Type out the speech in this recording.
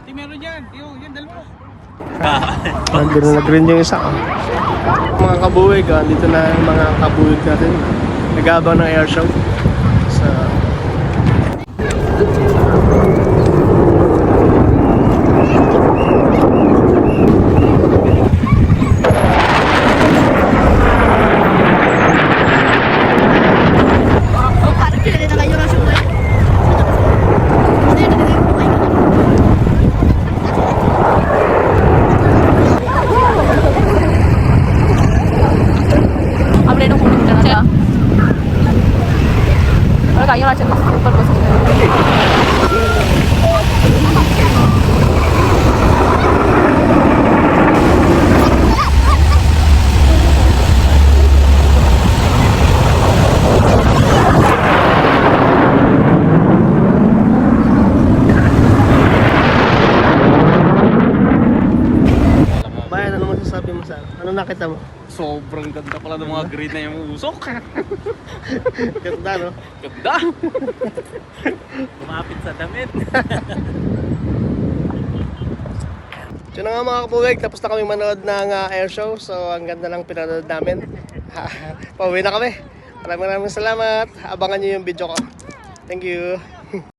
Di meron dyan. Yan, dalawa. Nandun na nag-green yung isa. Mga kabuwig, dito na yung mga kabuwig natin. Nag-aabang ng air show. So, bayan, ano masasabi mo sa ano nakita mo? Sobrang ganda pala ng mga green na yung usok. Ganda, no? Ganda! Lumapit sa damit. So na nga mga kabuwig, tapos na kami manood ng air show. So ang ganda lang pinanood namin. Pauwi na kami. Maraming salamat. Abangan nyo yung video ko. Thank you.